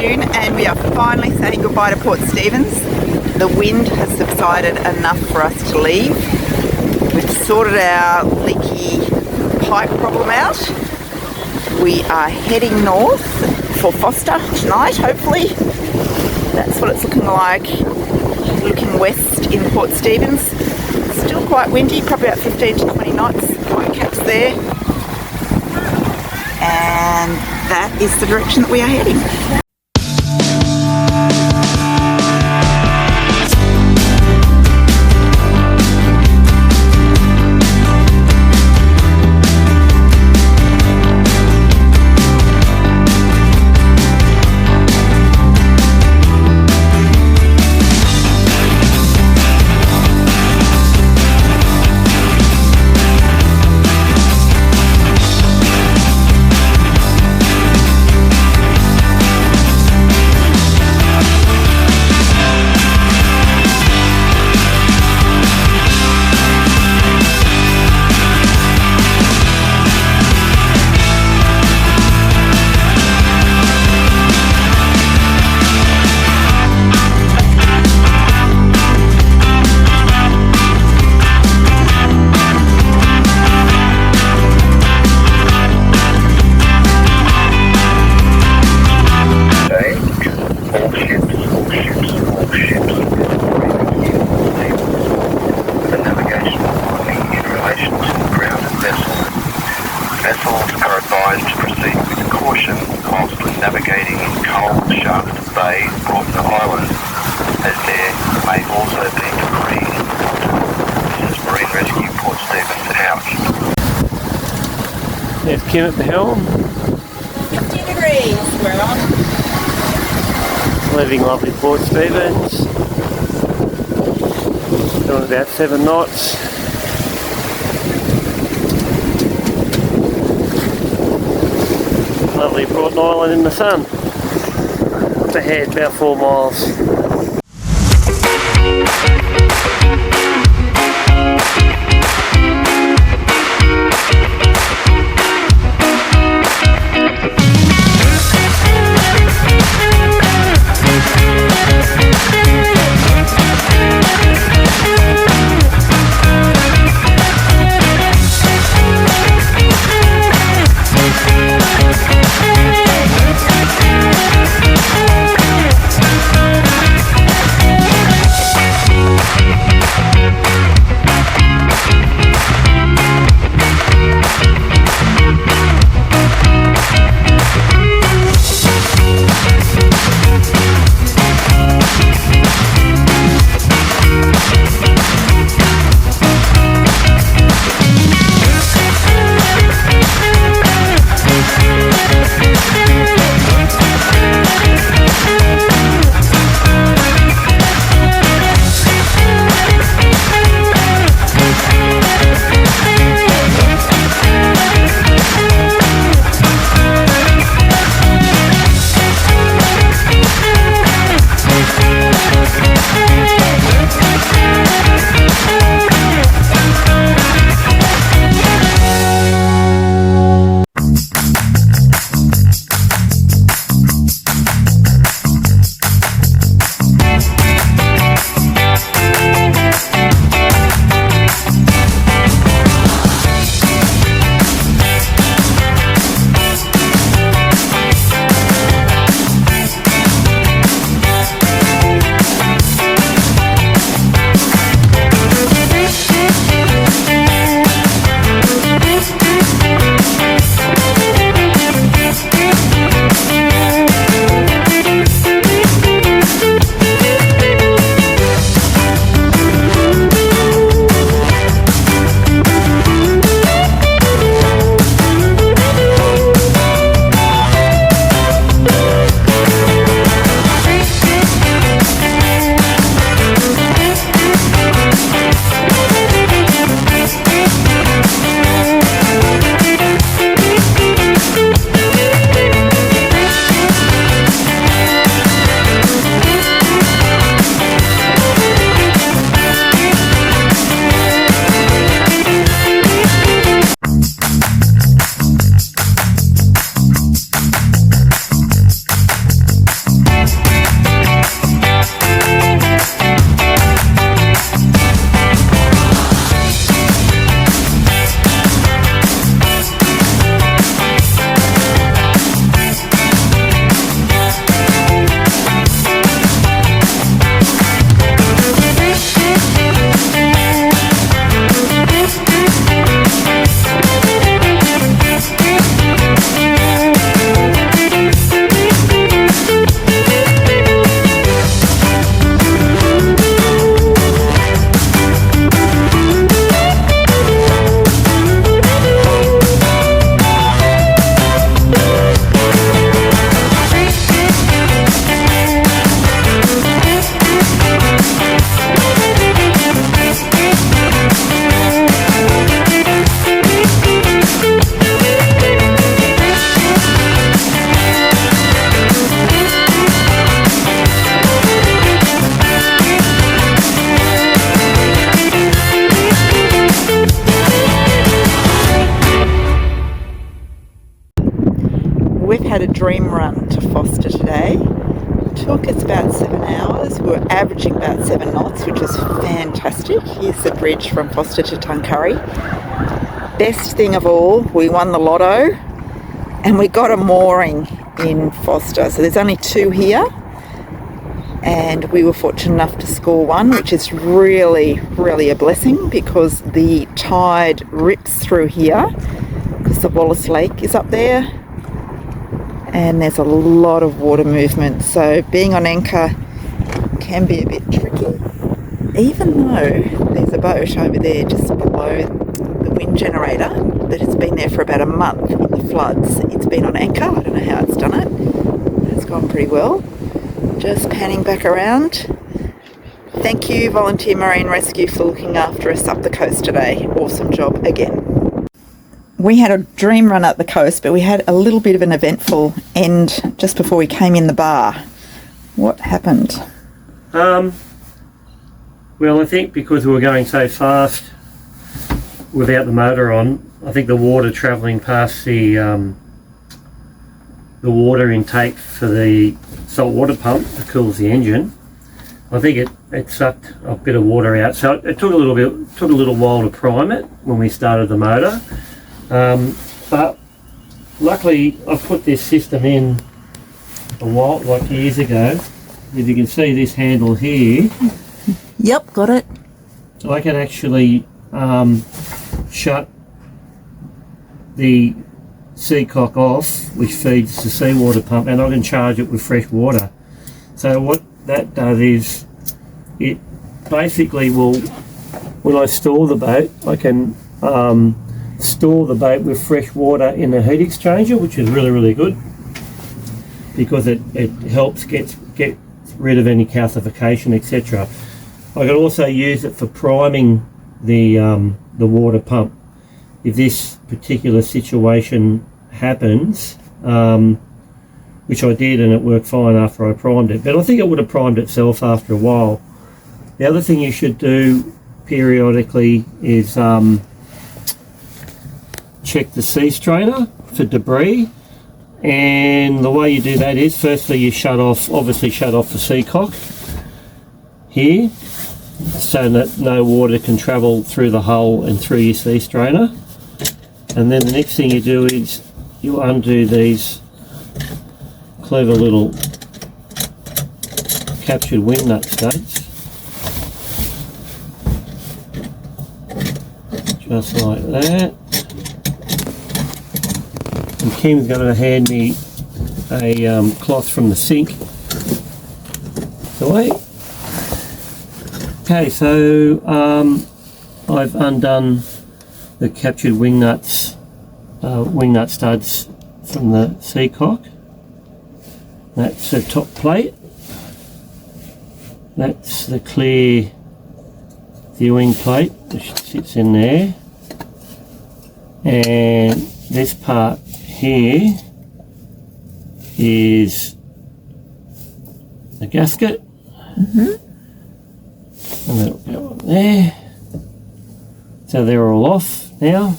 June and we are finally saying goodbye to Port Stephens. The wind has subsided enough for us to leave. We've sorted our leaky pipe problem out. We are heading north for Forster tonight, hopefully. That's what it's looking like. Looking west in Port Stephens. Still quite windy, probably about 15 to 20 knots. White caps there. And that is the direction that we are heading. Navigating in cold, sharp bay brought to Island, as there may also be debris in water. This is Marine Rescue Port Stephens out. There's Kim at the helm. 50 degrees, we're on. Leaving lovely Port Stephens. Doing about 7 knots. Lovely Port Island in the sun. Up ahead, about 4 miles. had a dream run to Forster today. It took us about 7 hours. We were averaging about 7 knots, which was fantastic. Here's the bridge from Forster to Tuncurry. Best thing of all, we won the lotto and we got a mooring in Forster. So there's only 2 here, and we were fortunate enough to score one, which is really, really a blessing because the tide rips through here because the Wallace Lake is up there and there's a lot of water movement. So being on anchor can be a bit tricky, even though there's a boat over there just below the wind generator that has been there for about a month in the floods. It's been on anchor. I don't know how it's done it. It's gone pretty well. Just panning back around. Thank you, Volunteer Marine Rescue, for looking after us up the coast today. Awesome job again. We had a dream run up the coast, but we had a little bit of an eventful end just before we came in the bar. What happened? Well, I think because we were going so fast without the motor on, I think the water travelling past the water intake for the salt water pump that cools the engine, I think it sucked a bit of water out. So it took a little while to prime it when we started the motor. But luckily I put this system in a while, like years ago. If you can see this handle here. Yep, got it. So I can actually shut the seacock off, which feeds the seawater pump, and I can charge it with fresh water. So what that does is it basically will, when I store the boat, I can store the boat with fresh water in the heat exchanger, which is really, really good because it helps get rid of any calcification, etc. I can also use it for priming the water pump. If this particular situation happens, which I did, and it worked fine after I primed it, but I think it would have primed itself after a while. The other thing you should do periodically is check the sea strainer for debris, and the way you do that is firstly you obviously shut off the seacock here so that no water can travel through the hull and through your sea strainer. And then the next thing you do is you undo these clever little captured wing nut studs, just like that. And Kim's going to hand me a cloth from the sink. Away. Okay, so I've undone the captured wing nut studs from the seacock. That's the top plate. That's the clear viewing plate which sits in there. And this part here is the gasket. And that'll go on there. So they're all off now.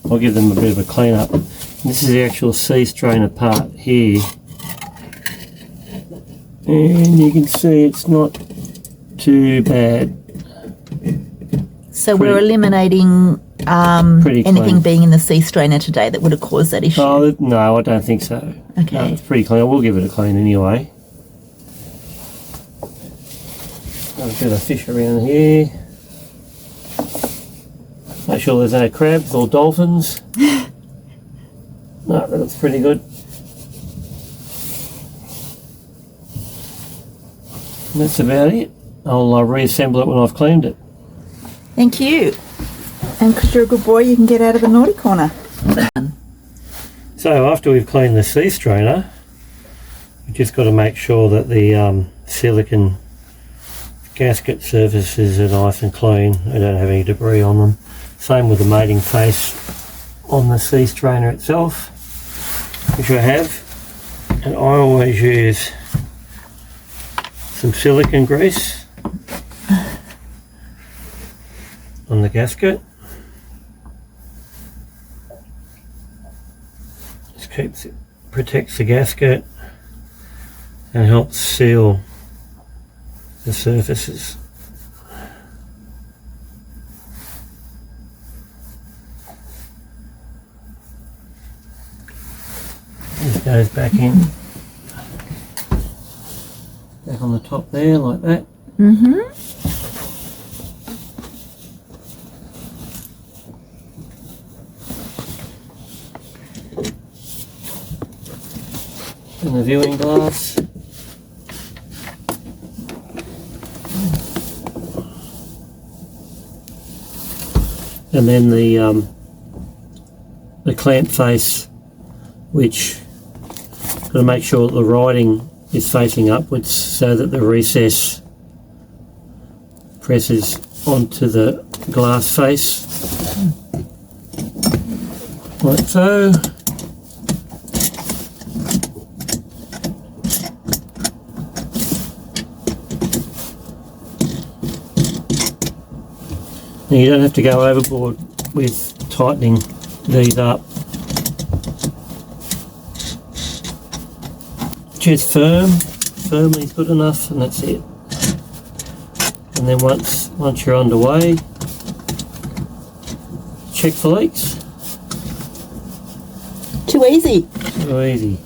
I'll give them a bit of a clean up. This is the actual sea strainer part here. And you can see it's not too bad. So we're eliminating anything being in the sea strainer today that would have caused that issue? Oh, no, I don't think so. Okay. No, it's pretty clean. I will give it a clean anyway. Got a bit of fish around here. Make sure there's no crabs or dolphins. No, that looks pretty good. And that's about it. I'll reassemble it when I've cleaned it. Thank you. And because you're a good boy, you can get out of the naughty corner. So after we've cleaned the sea strainer, we've just got to make sure that the silicone gasket surfaces are nice and clean. They don't have any debris on them. Same with the mating face on the sea strainer itself, which I have. And I always use some silicone grease on the gasket. protects the gasket and helps seal the surfaces. This goes back in, back on the top there like that. Mm-hmm. And the viewing glass. And then the clamp face, which got to make sure that the writing is facing upwards so that the recess presses onto the glass face, like so. Now you don't have to go overboard with tightening these up. Just firmly is good enough, and that's it. And then once you're underway, check for leaks. Too easy. Too easy.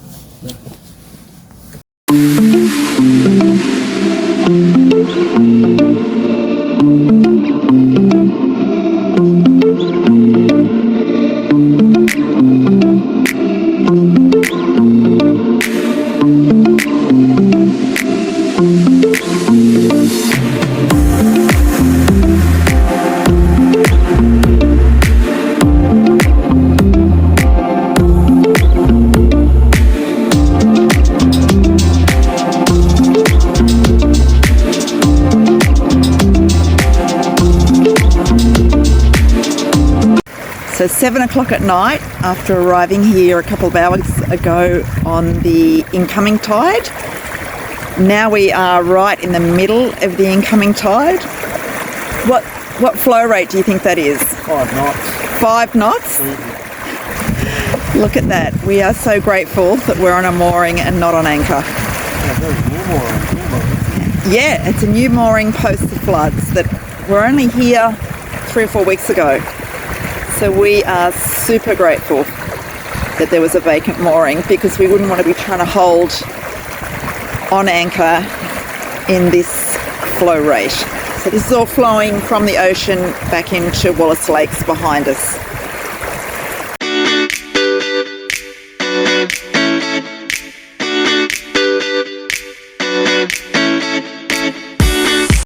So 7 o'clock at night, after arriving here a couple of hours ago on the incoming tide. Now we are right in the middle of the incoming tide. What flow rate do you think that is? 5 knots. 5 knots? Mm-hmm. Look at that. We are so grateful that we're on a mooring and not on anchor. Yeah, it's a new mooring post the floods that were only here 3 or 4 weeks ago. So we are super grateful that there was a vacant mooring, because we wouldn't want to be trying to hold on anchor in this flow rate. So this is all flowing from the ocean back into Wallace Lakes behind us.